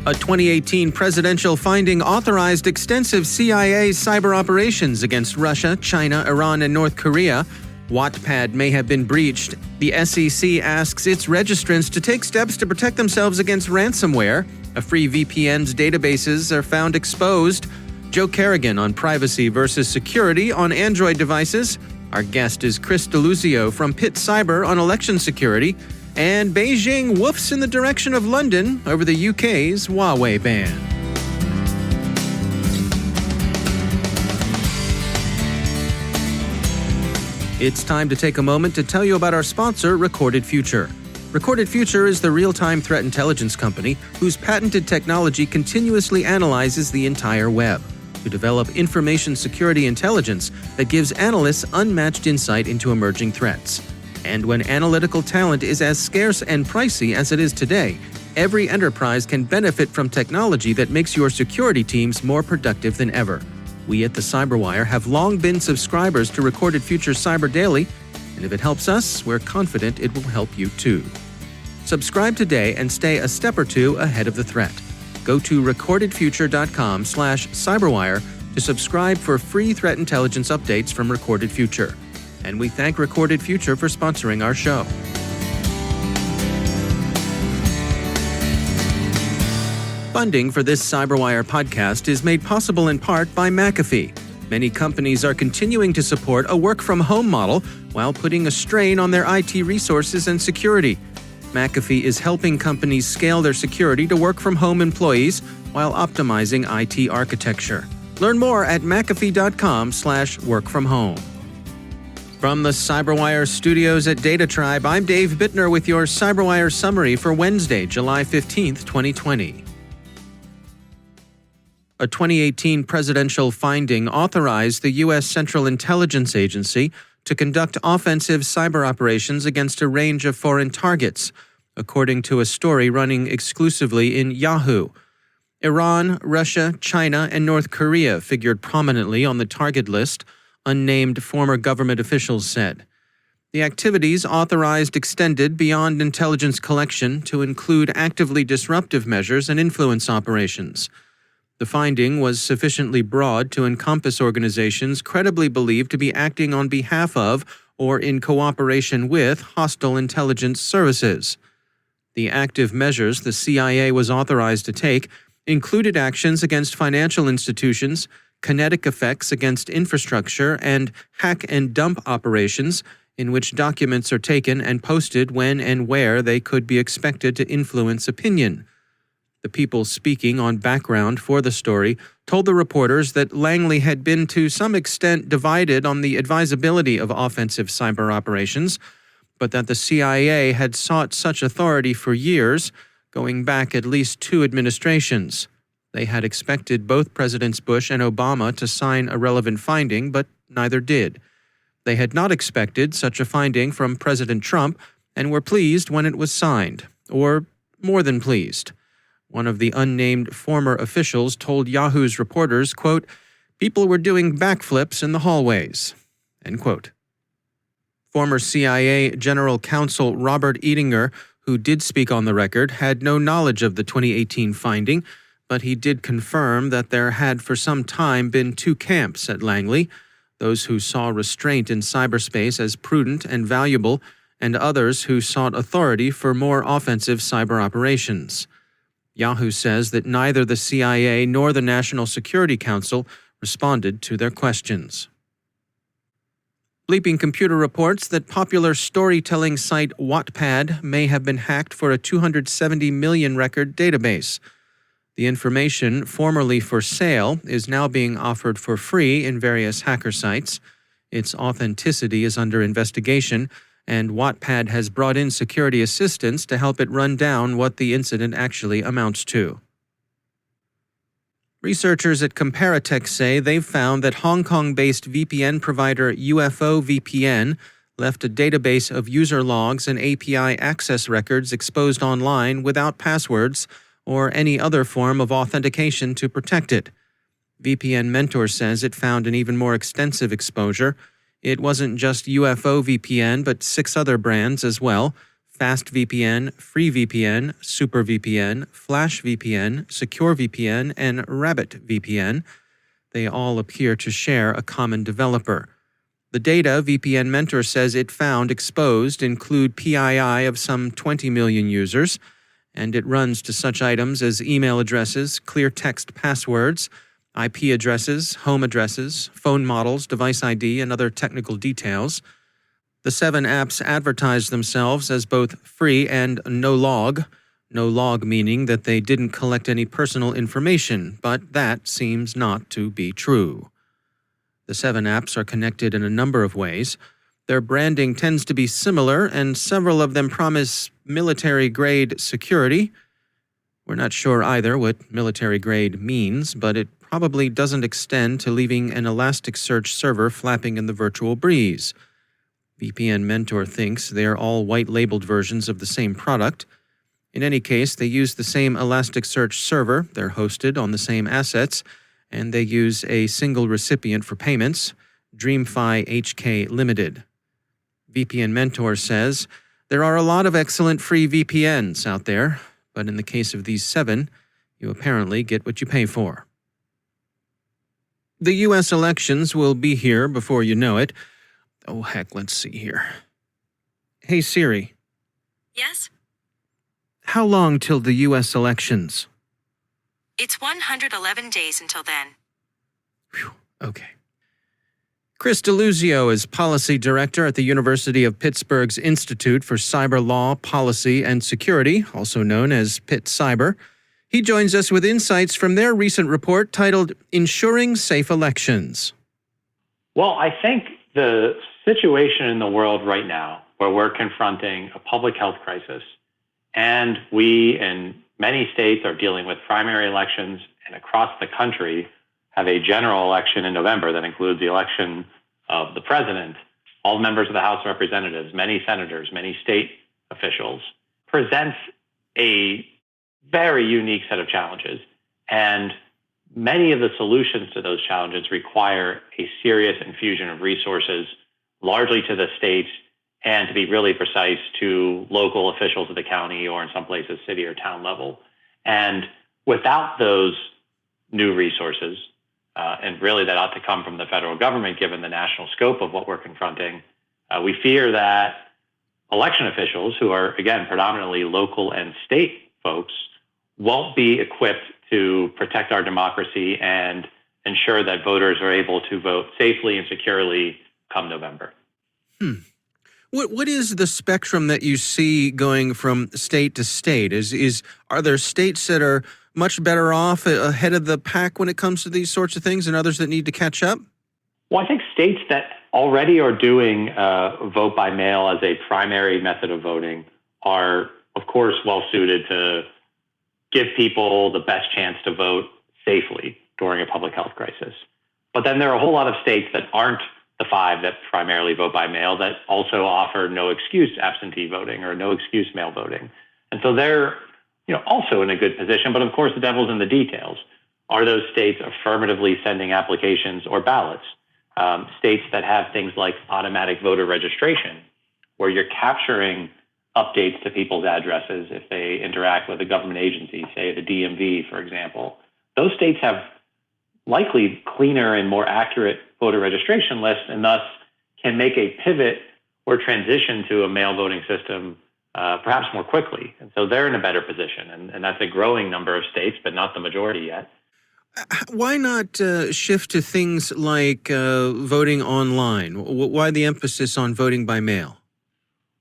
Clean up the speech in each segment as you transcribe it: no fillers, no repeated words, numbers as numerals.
A 2018 presidential finding authorized extensive CIA cyber operations against Russia, China, Iran, and North Korea. Wattpad may have been breached. The SEC asks its registrants to take steps to protect themselves against ransomware. A free VPN's databases are found exposed. Joe Carrigan on privacy versus security on Android devices. Our guest is Chris Deluzio from Pitt Cyber on election security. And Beijing woofs in the direction of London over the UK's Huawei ban. It's time to take a moment to tell you about our sponsor, Recorded Future. Recorded Future is the real-time threat intelligence company whose patented technology continuously analyzes the entire web to develop information security intelligence that gives analysts unmatched insight into emerging threats. And when analytical talent is as scarce and pricey as it is today, every enterprise can benefit from technology that makes your security teams more productive than ever. We at the CyberWire have long been subscribers to Recorded Future Cyber Daily, and if it helps us, we're confident it will help you too. Subscribe today and stay a step or two ahead of the threat. Go to recordedfuture.com/cyberwire to subscribe for free threat intelligence updates from Recorded Future. And we thank Recorded Future for sponsoring our show. Funding for this CyberWire podcast is made possible in part by McAfee. Many companies are continuing to support a work-from-home model while putting a strain on their IT resources and security. McAfee is helping companies scale their security to work-from-home employees while optimizing IT architecture. Learn more at mcafee.com/workfromhome. From the CyberWire studios at Data Tribe, I'm Dave Bittner with your CyberWire summary for Wednesday, July 15th, 2020. A 2018 presidential finding authorized the U.S. Central Intelligence Agency to conduct offensive cyber operations against a range of foreign targets, according to a story running exclusively in Yahoo. Iran, Russia, China, and North Korea figured prominently on the target list, unnamed former government officials said. The activities authorized extended beyond intelligence collection to include actively disruptive measures and influence operations. The finding was sufficiently broad to encompass organizations credibly believed to be acting on behalf of or in cooperation with hostile intelligence services. The active measures the CIA was authorized to take included actions against financial institutions, kinetic effects against infrastructure, and hack and dump operations in which documents are taken and posted when and where they could be expected to influence opinion. The people speaking on background for the story told the reporters that Langley had been to some extent divided on the advisability of offensive cyber operations, but that the CIA had sought such authority for years, going back at least 2 administrations. They had expected both Presidents Bush and Obama to sign a relevant finding, but neither did. They had not expected such a finding from President Trump and were pleased when it was signed, or more than pleased. One of the unnamed former officials told Yahoo's reporters, quote, "People were doing backflips in the hallways," end quote. Former CIA General Counsel Robert Edinger, who did speak on the record, had no knowledge of the 2018 finding, but he did confirm that there had for some time been 2 camps at Langley, those who saw restraint in cyberspace as prudent and valuable, and others who sought authority for more offensive cyber operations. Yahoo says that neither the CIA nor the National Security Council responded to their questions. Bleeping Computer reports that popular storytelling site Wattpad may have been hacked for a 270 million record database. The information, formerly for sale, is now being offered for free in various hacker sites. Its authenticity is under investigation, and Wattpad has brought in security assistance to help it run down what the incident actually amounts to. Researchers at Comparatech say they've found that Hong Kong-based VPN provider UFO VPN left a database of user logs and API access records exposed online without passwords or any other form of authentication to protect it. VPN Mentor says it found an even more extensive exposure. It wasn't just UFO VPN, but 6 other brands as well. Fast VPN, Free VPN, Super VPN, Flash VPN, Secure VPN, and Rabbit VPN. They all appear to share a common developer. The data VPN Mentor says it found exposed include PII of some 20 million users, and it runs to such items as email addresses, clear text passwords, IP addresses, home addresses, phone models, device ID, and other technical details. The 7 apps advertise themselves as both free and no log meaning that they didn't collect any personal information, but that seems not to be true. The 7 apps are connected in a number of ways. Their branding tends to be similar, and several of them promise military-grade security. We're not sure either what military-grade means, but it probably doesn't extend to leaving an Elasticsearch server flapping in the virtual breeze. VPN Mentor thinks they are all white-labeled versions of the same product. In any case, they use the same Elasticsearch server, they're hosted on the same assets, and they use a single recipient for payments, DreamFi HK Limited. VPN Mentor says, there are a lot of excellent free VPNs out there, but in the case of these 7, you apparently get what you pay for. The U.S. elections will be here before you know it. Oh, heck, let's see here. Hey, Siri. Yes? How long till the U.S. elections? It's 111 days until then. Whew, okay. Chris Deluzio is Policy Director at the University of Pittsburgh's Institute for Cyber Law, Policy, and Security, also known as Pitt Cyber. He joins us with insights from their recent report titled Ensuring Safe Elections. Well, I think the situation in the world right now, where we're confronting a public health crisis, and we in many states are dealing with primary elections, and across the country have a general election in November that includes the election of the president, all members of the House of Representatives, many senators, many state officials, presents a very unique set of challenges. And many of the solutions to those challenges require a serious infusion of resources, largely to the states, and to be really precise, to local officials of the county or in some places city or town level. And without those new resources, and really that ought to come from the federal government given the national scope of what we're confronting, we fear that election officials, who are, again, predominantly local and state folks, won't be equipped to protect our democracy and ensure that voters are able to vote safely and securely come November. What is the spectrum that you see going from state to state? Are there states that are much better off ahead of the pack when it comes to these sorts of things and others that need to catch up? Well, I think states that already are doing vote by mail as a primary method of voting are, of course, well suited to give people the best chance to vote safely during a public health crisis. But then there are a whole lot of states that aren't the 5 that primarily vote by mail that also offer no excuse absentee voting or no excuse mail voting. And so they're also in a good position. But of course, the devil's in the details. Are those states affirmatively sending applications or ballots? States that have things like automatic voter registration, where you're capturing updates to people's addresses if they interact with a government agency, say the DMV, for example. Those states have likely cleaner and more accurate voter registration lists, and thus can make a pivot or transition to a mail voting system perhaps more quickly. And so they're in a better position. And that's a growing number of states, but not the majority yet. Why not shift to things like voting online? Why the emphasis on voting by mail?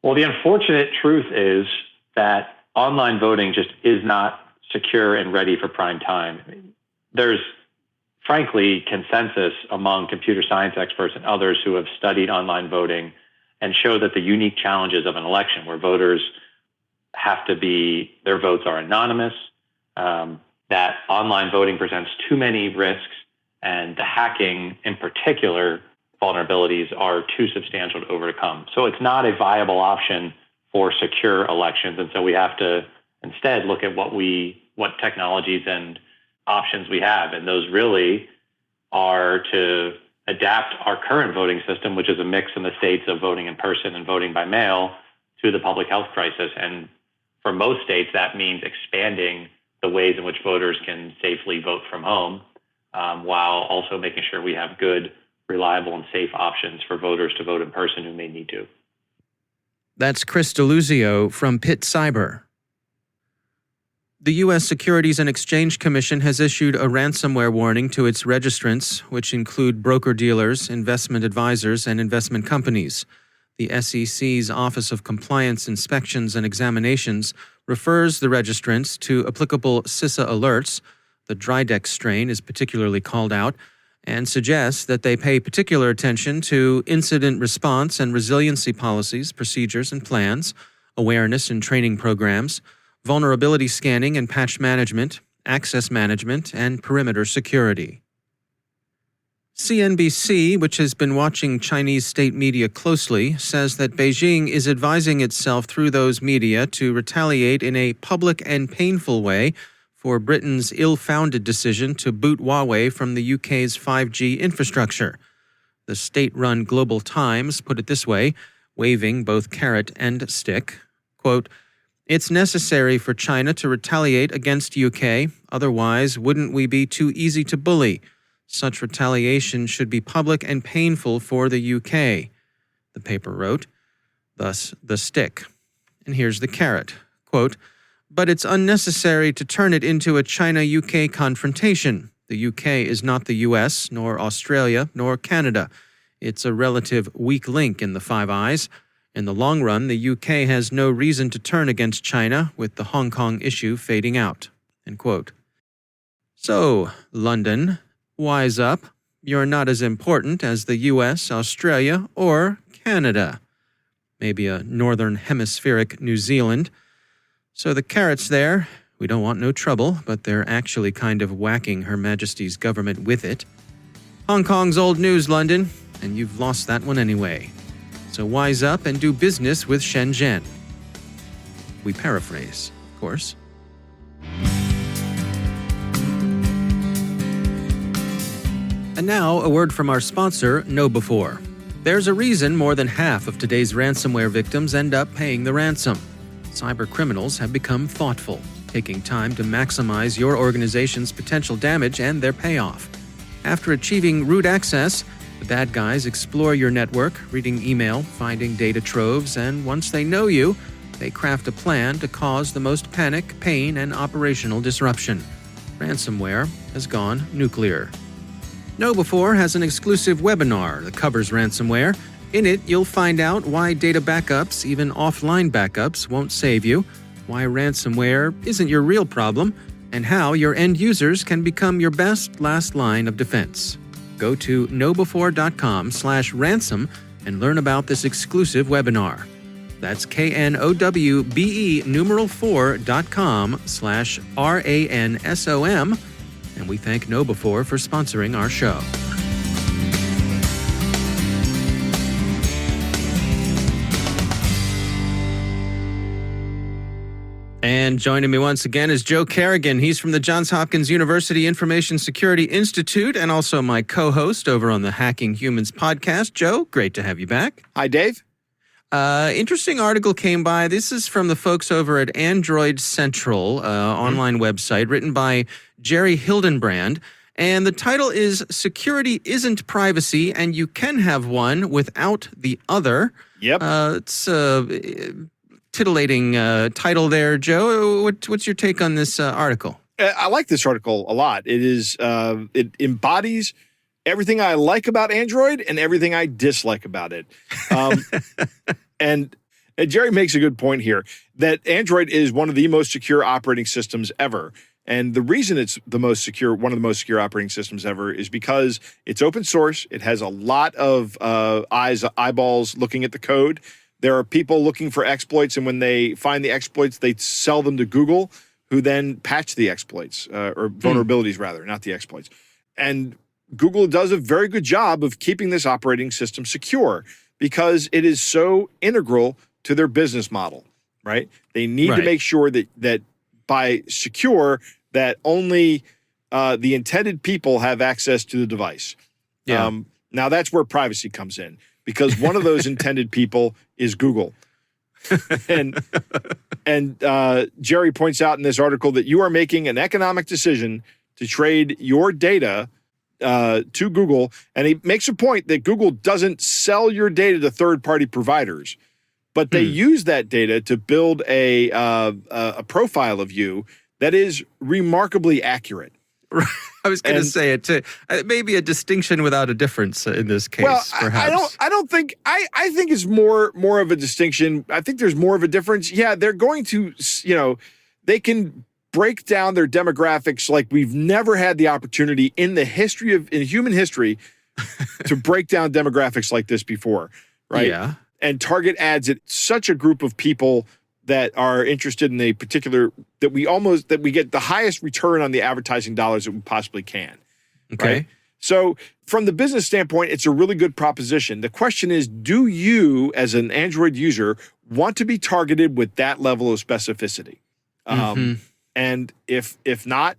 Well, the unfortunate truth is that online voting just is not secure and ready for prime time. There's, frankly, consensus among computer science experts and others who have studied online voting and show that the unique challenges of an election where voters have to be, their votes are anonymous, that online voting presents too many risks, and the hacking in particular vulnerabilities are too substantial to overcome. So it's not a viable option for secure elections. And so we have to instead look at what technologies and options we have. And those really are to adapt our current voting system, which is a mix in the states of voting in person and voting by mail, to the public health crisis. And for most states, that means expanding the ways in which voters can safely vote from home, while also making sure we have good, reliable, and safe options for voters to vote in person who may need to. That's Chris Deluzio from Pitt Cyber. The U.S. Securities and Exchange Commission has issued a ransomware warning to its registrants, which include broker-dealers, investment advisors, and investment companies. The SEC's Office of Compliance Inspections and Examinations refers the registrants to applicable CISA alerts. The Drydex strain is particularly called out, and suggests that they pay particular attention to incident response and resiliency policies, procedures, and plans, awareness and training programs, vulnerability scanning and patch management, access management, and perimeter security. CNBC, which has been watching Chinese state media closely, says that Beijing is advising itself through those media to retaliate in a public and painful way for Britain's ill-founded decision to boot Huawei from the UK's 5G infrastructure. The state-run Global Times put it this way, waving both carrot and stick, quote, "It's necessary for China to retaliate against UK, otherwise wouldn't we be too easy to bully? Such retaliation should be public and painful for the UK," the paper wrote. Thus, the stick. And here's the carrot, quote, "But it's unnecessary to turn it into a China-UK confrontation. The UK is not the US, nor Australia, nor Canada. It's a relative weak link in the Five Eyes. In the long run, the UK has no reason to turn against China, with the Hong Kong issue fading out." End quote. So, London, wise up. You're not as important as the US, Australia, or Canada. Maybe a northern hemispheric New Zealand. So the carrots there, we don't want no trouble, but they're actually kind of whacking Her Majesty's government with it. Hong Kong's old news, London, and you've lost that one anyway. So wise up and do business with Shenzhen. We paraphrase, of course. And now, a word from our sponsor, KnowBe4. There's a reason more than half of today's ransomware victims end up paying the ransom. Cyber criminals have become thoughtful, taking time to maximize your organization's potential damage and their payoff. After achieving root access, the bad guys explore your network, reading email, finding data troves, and once they know you, they craft a plan to cause the most panic, pain, and operational disruption. Ransomware has gone nuclear. KnowBe4 has an exclusive webinar that covers ransomware. In it, you'll find out why data backups, even offline backups, won't save you, why ransomware isn't your real problem, and how your end users can become your best last line of defense. Go to knowbe4.com/ransom and learn about this exclusive webinar. That's knowbe4.com/ransom, and we thank KnowBe4 for sponsoring our show. And joining me once again is Joe Carrigan. He's from the Johns Hopkins University Information Security Institute and also my co-host over on the Hacking Humans podcast. Joe, great to have you back. Hi, Dave. Interesting article came by. This is from the folks over at Android Central, online website, written by Jerry Hildenbrand. And the title is Security Isn't Privacy, and You Can Have One Without the Other. Yep. It's titillating title there, Joe. What's your take on this article? I like this article a lot. It is it embodies everything I like about Android and everything I dislike about it. And Jerry makes a good point here that Android is one of the most secure operating systems ever. And the reason it's the most secure, one of the most secure operating systems ever, is because it's open source. It has a lot of eyeballs looking at the code. There are people looking for exploits, and when they find the exploits, they sell them to Google, who then patch the exploits, or vulnerabilities rather, not the exploits. And Google does a very good job of keeping this operating system secure because it is so integral to their business model, right? They need to make sure that by secure, that only the intended people have access to the device. Yeah. Now, that's where privacy comes in, because one of those intended people is Google. And Jerry points out in this article that you are making an economic decision to trade your data to Google. And he makes a point that Google doesn't sell your data to third-party providers, but they use that data to build a profile of you that is remarkably accurate. I was going to say it too. Maybe a distinction without a difference in this case. Well, perhaps. I don't think. I think it's more of a distinction. I think there's more of a difference. Yeah, they're going to. They can break down their demographics like we've never had the opportunity in human history to break down demographics like this before, right? Yeah. And target ads at such a group of people that are interested in a particular, that we get the highest return on the advertising dollars that we possibly can. Okay. Right? So from the business standpoint, it's a really good proposition. The question is, do you as an Android user want to be targeted with that level of specificity? And if not,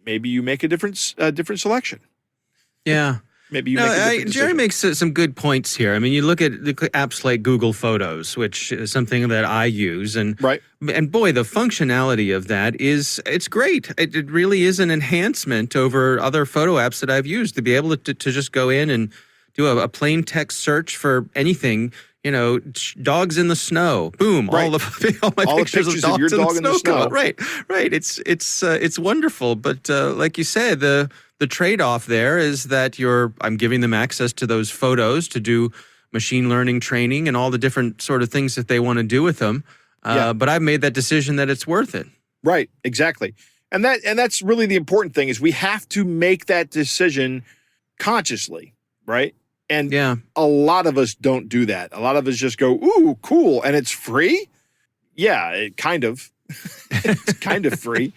maybe you make a different selection. Yeah. Maybe you make a different decision. Jerry makes some good points here. I mean, you look at the apps like Google Photos, which is something that I use, and boy, the functionality of that it's great. It really is an enhancement over other photo apps that I've used to be able to just go in and do a plain text search for anything. Dogs in the snow. Boom! Right. All my pictures of dogs your dog in the snow. Right. It's wonderful, but like you said, the trade-off there is that I'm giving them access to those photos to do machine learning training and all the different sort of things that they want to do with them. But I've made that decision that it's worth it. Right, exactly. And that's really the important thing is we have to make that decision consciously, right? And a lot of us don't do that. A lot of us just go, ooh, cool, and it's free? Yeah, it kind of. It's kind of free.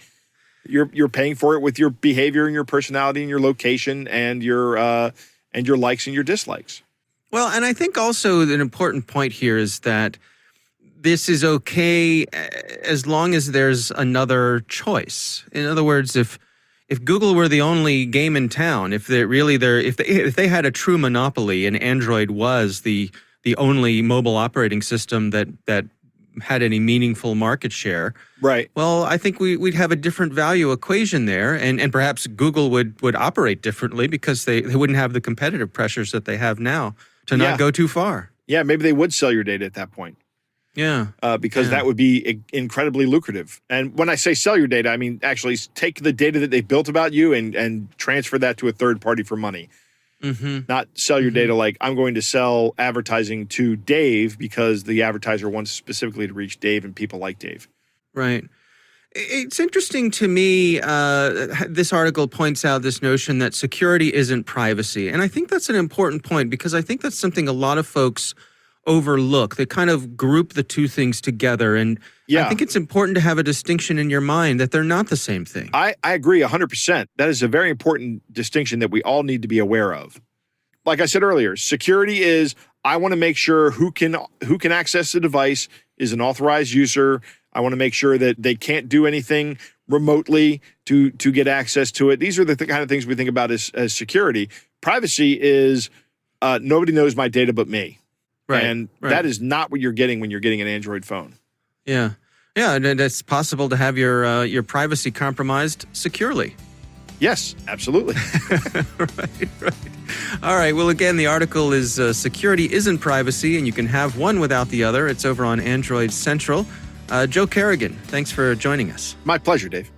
You're paying for it with your behavior and your personality and your location and your likes and your dislikes. Well, and I think also an important point here is that this is okay as long as there's another choice. In other words, if Google were the only game in town, if they had a true monopoly and Android was the only mobile operating system that had any meaningful market share, right? Well, I think we'd have a different value equation there, and perhaps Google would operate differently because they wouldn't have the competitive pressures that they have now to not go too far. Yeah, maybe they would sell your data at that point. Yeah. Because that would be incredibly lucrative. And when I say sell your data, I mean actually take the data that they built about you and transfer that to a third party for money. Not sell your data like I'm going to sell advertising to Dave because the advertiser wants specifically to reach Dave and people like Dave. Right. It's interesting to me, this article points out this notion that security isn't privacy. And I think that's an important point because I think that's something a lot of folks overlook. They kind of group the two things together. And I think it's important to have a distinction in your mind that they're not the same thing. I agree 100%. That is a very important distinction that we all need to be aware of. Like I said earlier, security is I want to make sure who can access the device is an authorized user. I want to make sure that they can't do anything remotely to get access to it. These are the kind of things we think about as security. Privacy is nobody knows my data but me. Right, and that is not what you're getting when you're getting an Android phone. Yeah, and it's possible to have your privacy compromised securely. Yes, absolutely. Right. All right. Well, again, the article is Security Isn't Privacy, and you can have one without the other. It's over on Android Central. Joe Carrigan, thanks for joining us. My pleasure, Dave.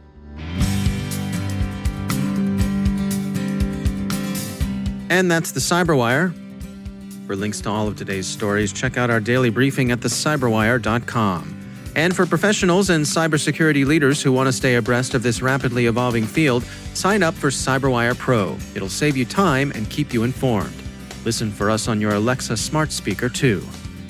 And that's the CyberWire. For links to all of today's stories, check out our daily briefing at thecyberwire.com. And for professionals and cybersecurity leaders who want to stay abreast of this rapidly evolving field, sign up for CyberWire Pro. It'll save you time and keep you informed. Listen for us on your Alexa smart speaker, too.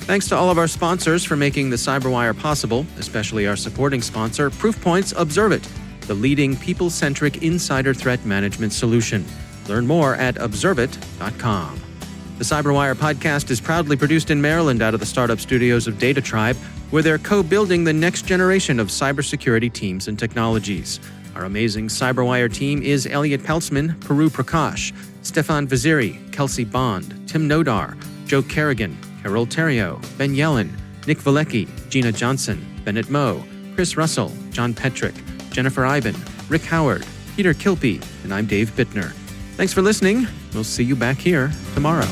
Thanks to all of our sponsors for making the CyberWire possible, especially our supporting sponsor, Proofpoint's Observit, the leading people-centric insider threat management solution. Learn more at observit.com. The CyberWire podcast is proudly produced in Maryland out of the startup studios of Data Tribe, where they're co-building the next generation of cybersecurity teams and technologies. Our amazing CyberWire team is Elliot Peltzman, Puru Prakash, Stefan Vaziri, Kelsey Bond, Tim Nodar, Joe Carrigan, Carol Terrio, Ben Yellen, Nick Valecki, Gina Johnson, Bennett Moe, Chris Russell, John Petrick, Jennifer Iben, Rick Howard, Peter Kilpie, and I'm Dave Bittner. Thanks for listening. We'll see you back here tomorrow.